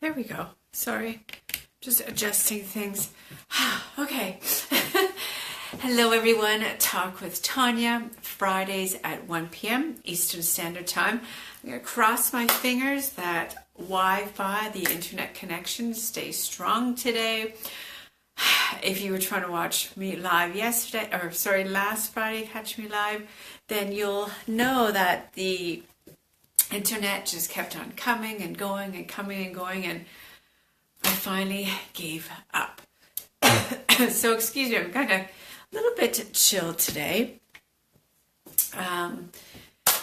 There we go. Sorry, just adjusting things. Okay. Hello everyone, Talk with Tanya, Fridays at 1 p.m. Eastern Standard Time. I'm going to cross my fingers that Wi-Fi, the internet connection, stays strong today. If you were trying to watch me live last Friday, catch me live, then you'll know that the internet just kept on coming and going and coming and going, and I finally gave up. So excuse me, I'm kind of a little bit chilled today.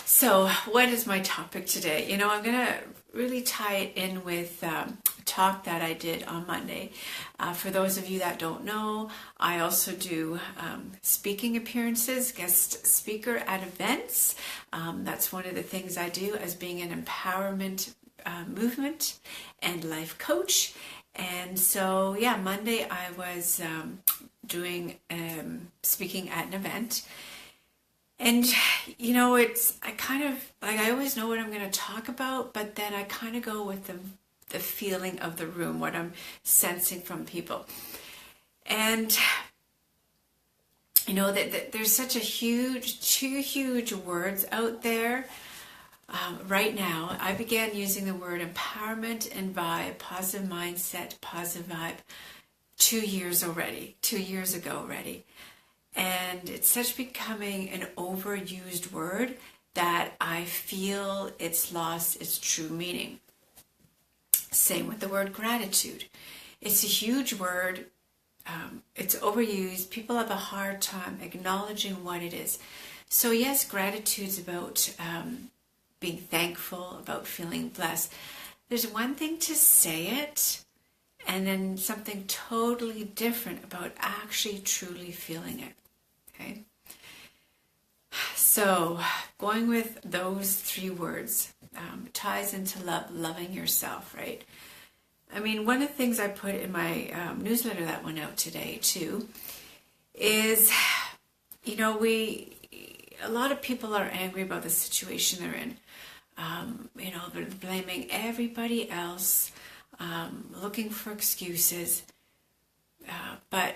So what is my topic today? I'm going to really tie it in with a talk that I did on Monday. For those of you that don't know, I also do speaking appearances, guest speaker at events. That's one of the things I do as being an empowerment movement and life coach. And so, Monday I was doing speaking at an event. And, I always know what I'm going to talk about, but then I kind of go with the feeling of the room, what I'm sensing from people. And, that there's such two huge words out there right now. I began using the word empowerment and vibe, positive mindset, positive vibe, 2 years ago already. And it's such becoming an overused word that I feel it's lost its true meaning. Same with the word gratitude. It's a huge word. It's overused. People have a hard time acknowledging what it is. So yes, gratitude is about being thankful, about feeling blessed. There's one thing to say it, and then something totally different about actually truly feeling it. Okay? So, going with those 3 words ties into loving yourself, right? I mean, one of the things I put in my newsletter that went out today, too, is, a lot of people are angry about the situation they're in. They're blaming everybody else, looking for excuses. But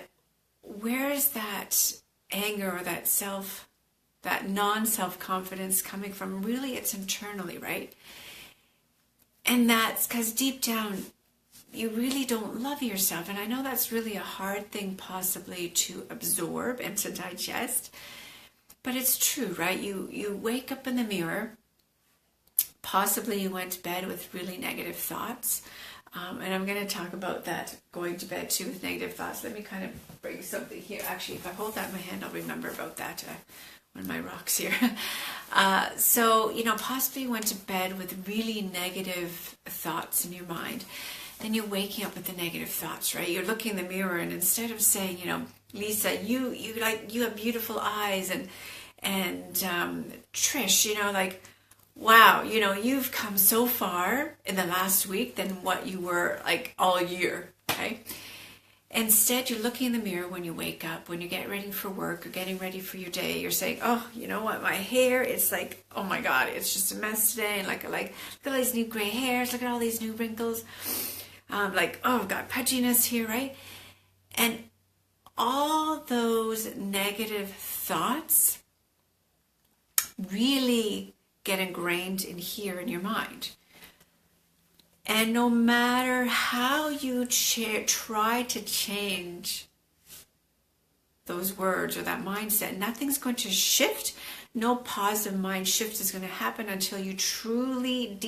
where is that anger or that non-self-confidence coming from? Really, it's internally, right? And that's because deep down, you really don't love yourself. And I know that's really a hard thing possibly to absorb and to digest. But it's true, right? You wake up in the mirror. Possibly you went to bed with really negative thoughts. And I'm going to talk about that, going to bed too with negative thoughts. Let me kind of bring something here. Actually, if I hold that in my hand, I'll remember about that, one of my rocks here. So, possibly you went to bed with really negative thoughts in your mind. Then you're waking up with the negative thoughts, right? You're looking in the mirror, and instead of saying, Lisa, you have beautiful eyes, and Trish, wow, you've come so far in the last week than what you were all year, okay? Instead, you're looking in the mirror when you wake up, when you're getting ready for work or getting ready for your day. You're saying, oh, you know what, my hair, it's oh my God, it's just a mess today. And look at all these new gray hairs, look at all these new wrinkles. Oh, I've got pudginess here, right? And all those negative thoughts really get ingrained in here in your mind. And no matter how you try to change those words or that mindset, nothing's going to shift. No positive mind shift is going to happen until you truly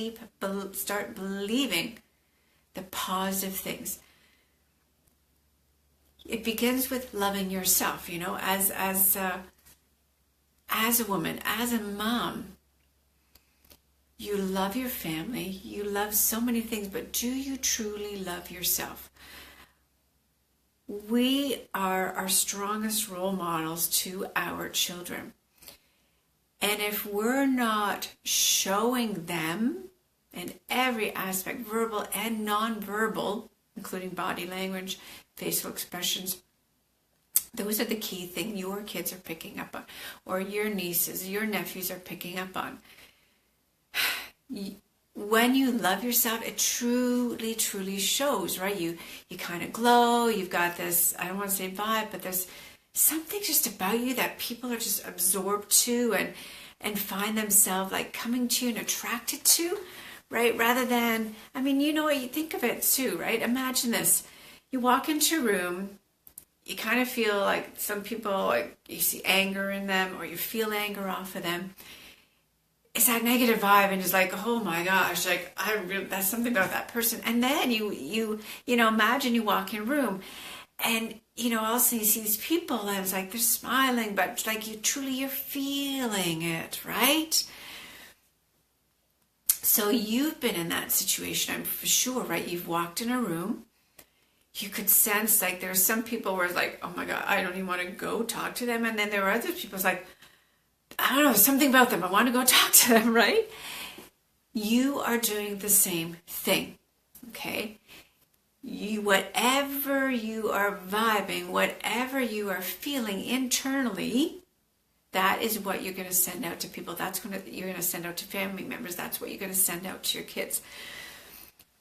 start believing the positive things. It begins with loving yourself, as a woman, as a mom. You love your family, you love so many things, but do you truly love yourself? We are our strongest role models to our children. And if we're not showing them in every aspect, verbal and non-verbal, including body language, facial expressions, those are the key things your kids are picking up on, or your nieces, your nephews are picking up on. when you love yourself, it truly, truly shows, right? You kind of glow. You've got this, I don't want to say vibe, but there's something just about you that people are just absorbed to and find themselves like coming to you and attracted to, right? Rather than, I mean, you know what, you think of it too, right? Imagine this. You walk into a room, you kind of feel like some people, like you see anger in them or you feel anger off of them. It's that negative vibe and just like, oh my gosh, like that's something about that person. And then you imagine you walk in a room and, all of a sudden you see these people and it's like they're smiling, but like you're feeling it, right? So you've been in that situation, I'm for sure, right? You've walked in a room. You could sense like there's some people where it's like, oh my God, I don't even want to go talk to them. And then there are other people it's like, I don't know, something about them. I want to go talk to them, right? You are doing the same thing, okay? Whatever you are vibing, whatever you are feeling internally, that is what you're going to send out to people. You're going to send out to family members. That's what you're going to send out to your kids.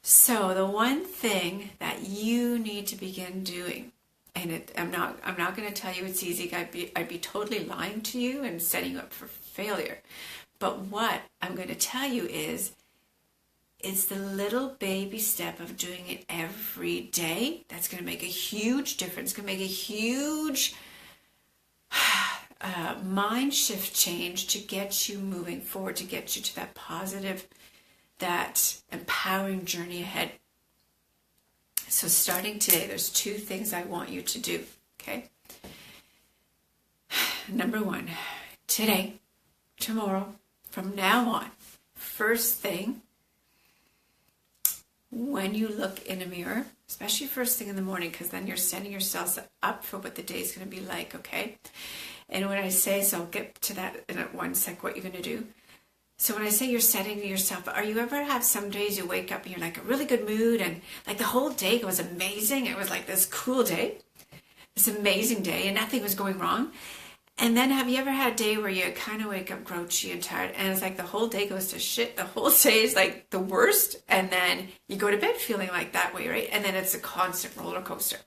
So the one thing that you need to begin doing, and I'm not going to tell you it's easy. I'd be totally lying to you and setting you up for failure. But what I'm going to tell you is, it's the little baby step of doing it every day that's going to make a huge difference. It's going to make a huge mind shift change to get you moving forward, to get you to that positive, that empowering journey ahead. So starting today, there's 2 things I want you to do, okay? Number 1, today, tomorrow, from now on, first thing, when you look in a mirror, especially first thing in the morning, because then you're setting yourselves up for what the day is going to be like, okay? And when I say, so I'll get to that in 1 sec, what you're going to do. So when I say you're setting yourself, are you ever have some days you wake up and you're like a really good mood and like the whole day was amazing. It was like this cool day, this amazing day, and nothing was going wrong. And then have you ever had a day where you kind of wake up grouchy and tired and it's like the whole day goes to shit, the whole day is like the worst, and then you go to bed feeling like that way, right? And then it's a constant roller coaster.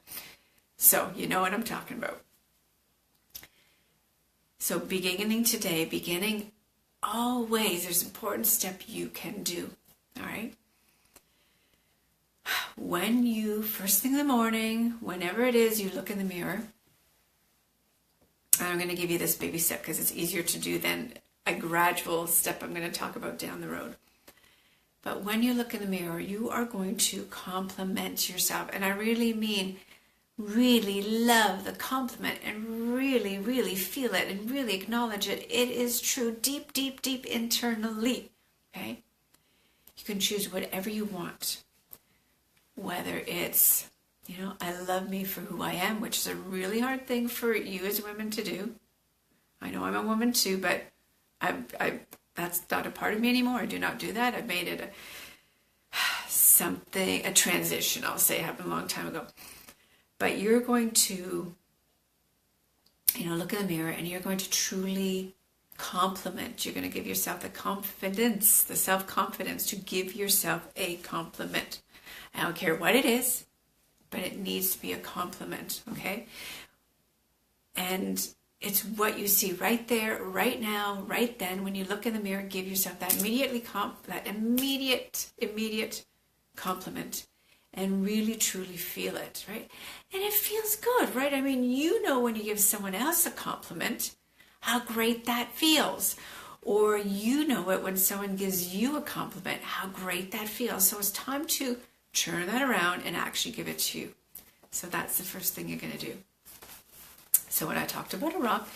So you know what I'm talking about. So beginning today, always, there's an important step you can do, all right? When you, first thing in the morning, whenever it is, you look in the mirror. I'm going to give you this baby step because it's easier to do than a gradual step I'm going to talk about down the road. But when you look in the mirror, you are going to compliment yourself. And I really mean really love the compliment and really, really feel it and really acknowledge it. It is true deep, deep, deep internally, okay? You can choose whatever you want, whether it's, I love me for who I am, which is a really hard thing for you as women to do. I know I'm a woman too, but that's not a part of me anymore. I do not do that. I've made it a transition, I'll say. It happened a long time ago. But you're going to, look in the mirror and you're going to truly compliment. You're going to give yourself the confidence, the self-confidence to give yourself a compliment. I don't care what it is, but it needs to be a compliment, okay? And it's what you see right there, right now, right then. When you look in the mirror, give yourself that immediate compliment. And really, truly feel it, right? And it feels good, right? I mean, when you give someone else a compliment, how great that feels. Or it when someone gives you a compliment, how great that feels. So it's time to turn that around and actually give it to you. So that's the first thing you're going to do. So when I talked about a rock,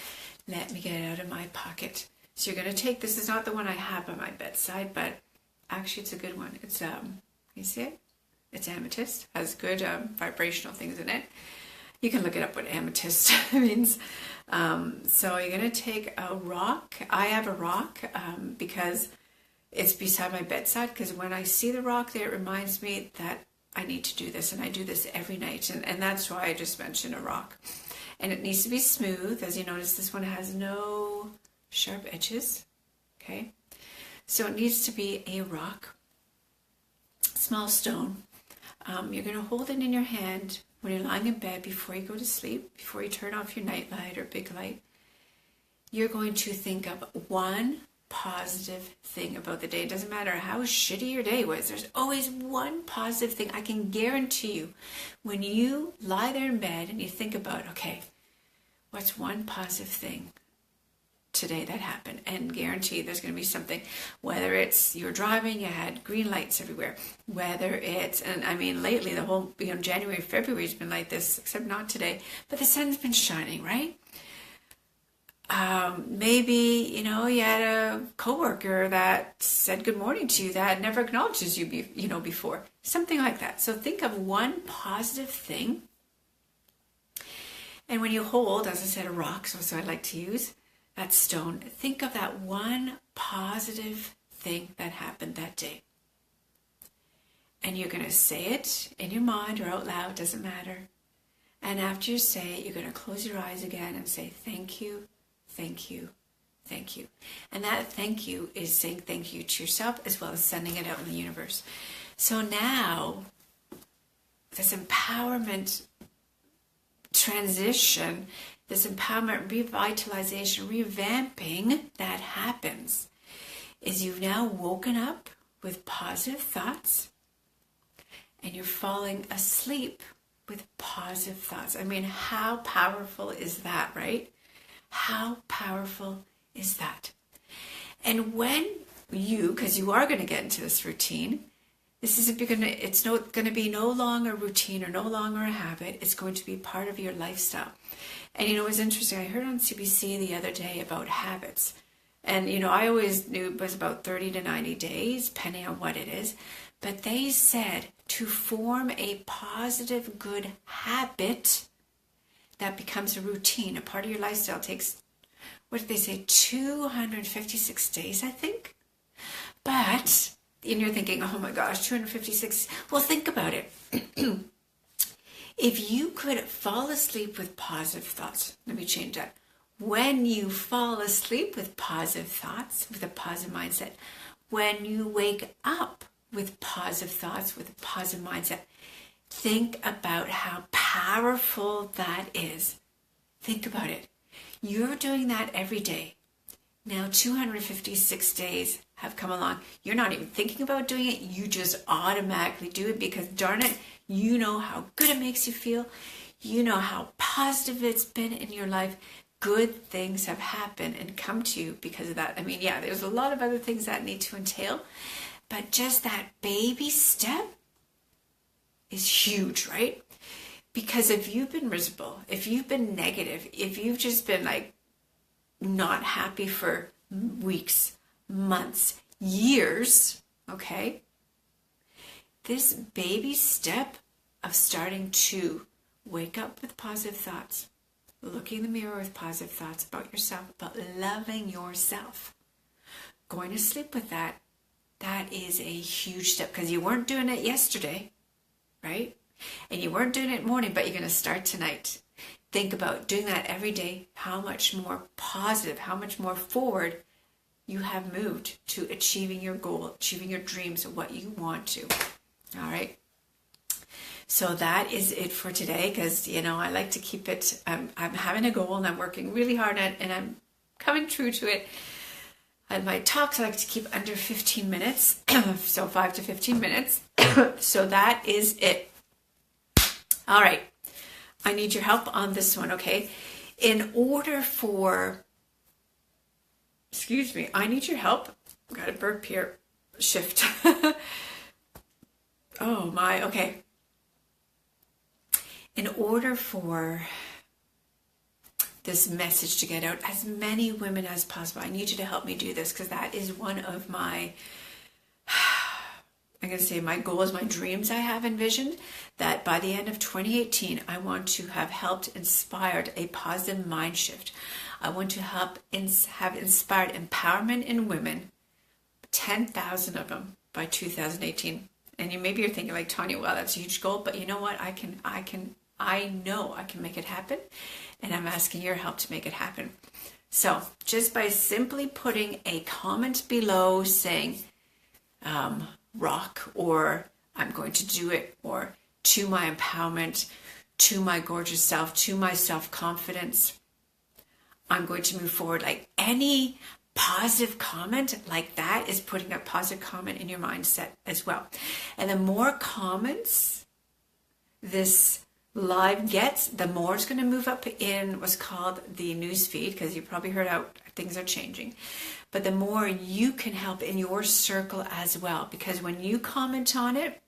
let me get it out of my pocket. So you're going to take, this is not the one I have by my bedside, but actually it's a good one. It's, you see it? It's amethyst, has good vibrational things in it. You can look it up what amethyst means. So you're going to take a rock. I have a rock because it's beside my bedside, because when I see the rock there, it reminds me that I need to do this, and I do this every night. And that's why I just mentioned a rock. And it needs to be smooth. As you notice, this one has no sharp edges, okay? So it needs to be a rock. small stone. You're going to hold it in your hand when you're lying in bed before you go to sleep, before you turn off your night light or big light. You're going to think of one positive thing about the day. It doesn't matter how shitty your day was. There's always one positive thing. I can guarantee you, when you lie there in bed and you think about, okay, what's one positive thing today that happened? And guarantee there's going to be something, whether it's you're driving, you had green lights everywhere, whether it's, and I mean lately the whole, January, February has been like this, except not today, but the sun's been shining, right? Maybe, you had a coworker that said good morning to you that never acknowledges you, before. Something like that. So think of one positive thing. And when you hold, as I said, a rock, so I like to use that stone, think of that one positive thing that happened that day. And you're going to say it in your mind or out loud, doesn't matter. And after you say it, you're going to close your eyes again and say, thank you. Thank you, thank you. And that thank you is saying thank you to yourself as well as sending it out in the universe. So now, this empowerment transition, this empowerment revitalization, revamping that happens is you've now woken up with positive thoughts and you're falling asleep with positive thoughts. I mean, how powerful is that, right? How powerful is that? And when because you are going to get into this routine, it's going to be no longer a routine or no longer a habit. It's going to be part of your lifestyle. And it was interesting. I heard on CBC the other day about habits. And I always knew it was about 30 to 90 days, depending on what it is. But they said to form a positive, good habit that becomes a routine, a part of your lifestyle, takes, what did they say, 256 days, I think? But, and you're thinking, oh my gosh, 256, well, think about it. If you could fall asleep with positive thoughts, let me change that. When you fall asleep with positive thoughts, with a positive mindset, when you wake up with positive thoughts, with a positive mindset, think about how powerful that is. Think about it. You're doing that every day. Now 256 days have come along. You're not even thinking about doing it. You just automatically do it because, darn it, you know how good it makes you feel. You know how positive it's been in your life. Good things have happened and come to you because of that. I mean, yeah, there's a lot of other things that need to entail, but just that baby step is huge, right? Because if you've been miserable, if you've been negative, if you've just been like not happy for weeks, months, years, okay, this baby step of starting to wake up with positive thoughts, looking in the mirror with positive thoughts about yourself, about loving yourself, going to sleep with that is a huge step because you weren't doing it yesterday, right? And you weren't doing it in the morning, but you're going to start tonight. Think about doing that every day, how much more positive, how much more forward you have moved to achieving your goal, achieving your dreams of what you want to. All right. So that is it for today because, I like to keep it, I'm having a goal and I'm working really hard at it and I'm coming true to it. And my talks I like to keep under 15 minutes, so 5 to 15 minutes. So that is it. All right. I need your help on this one, okay? In order for, I need your help. I've got a burp here. Shift. Oh my, okay. In order for this message to get out, as many women as possible, I need you to help me do this because that is one of my, I'm going to say my goals, my dreams I have envisioned, that by the end of 2018, I want to have helped inspired a positive mind shift. I want to have inspired empowerment in women, 10,000 of them by 2018. And maybe you're thinking like, Tanya, well, that's a huge goal, but you know what? I know I can make it happen, and I'm asking your help to make it happen. So just by simply putting a comment below saying rock or I'm going to do it, or to my empowerment, to my gorgeous self, to my self-confidence. I'm going to move forward. Like any positive comment like that is putting a positive comment in your mindset as well. And the more comments this live gets, the more it's going to move up in what's called the news feed, because you probably heard how things are changing. But the more you can help in your circle as well, because when you comment on it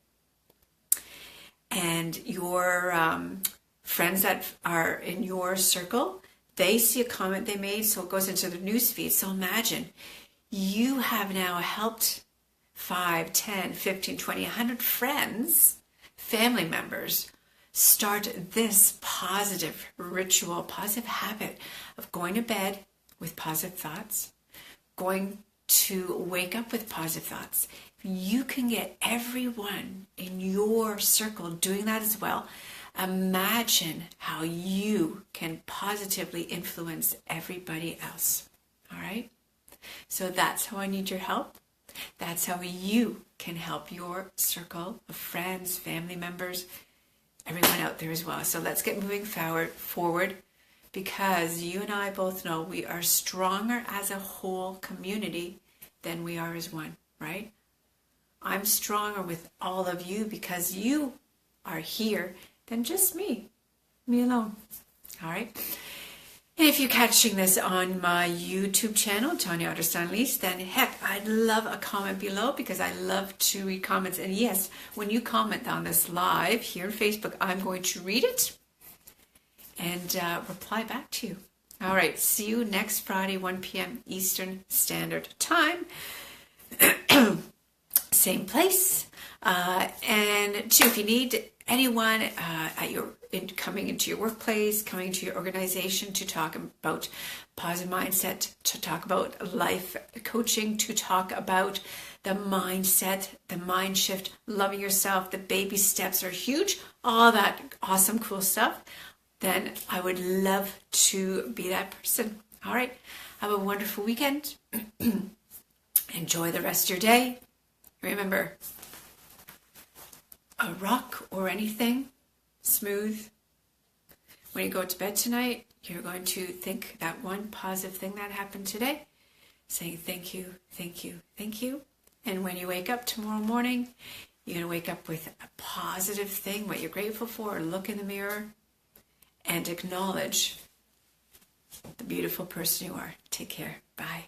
and your friends that are in your circle, they see a comment they made, so it goes into the news feed. So imagine you have now helped 5, 10, 15, 20, 100 friends, family members, start this positive ritual, positive habit of going to bed with positive thoughts, going to wake up with positive thoughts. If you can get everyone in your circle doing that as well, imagine how you can positively influence everybody else. All right? So that's how I need your help. That's how you can help your circle of friends, family members, everyone out there as well. So let's get moving forward, because you and I both know we are stronger as a whole community than we are as one, right? I'm stronger with all of you because you are here than just me alone. All right? And if you're catching this on my YouTube channel, Tanya Otterstein-Liehs, then heck, I'd love a comment below, because I love to read comments. And yes, when you comment on this live here on Facebook, I'm going to read it and reply back to you. All right, see you next Friday, 1 p.m. Eastern Standard Time. Same place. And two, if you need anyone coming into your workplace, coming into your organization to talk about positive mindset, to talk about life coaching, to talk about the mindset, the mind shift, loving yourself, the baby steps are huge, all that awesome, cool stuff, then I would love to be that person. All right. Have a wonderful weekend. Enjoy the rest of your day. Remember, a rock or anything smooth. When you go to bed tonight, you're going to think that one positive thing that happened today, saying thank you, thank you, thank you. And when you wake up tomorrow morning, you're going to wake up with a positive thing, what you're grateful for. Look in the mirror and acknowledge the beautiful person you are. Take care. Bye.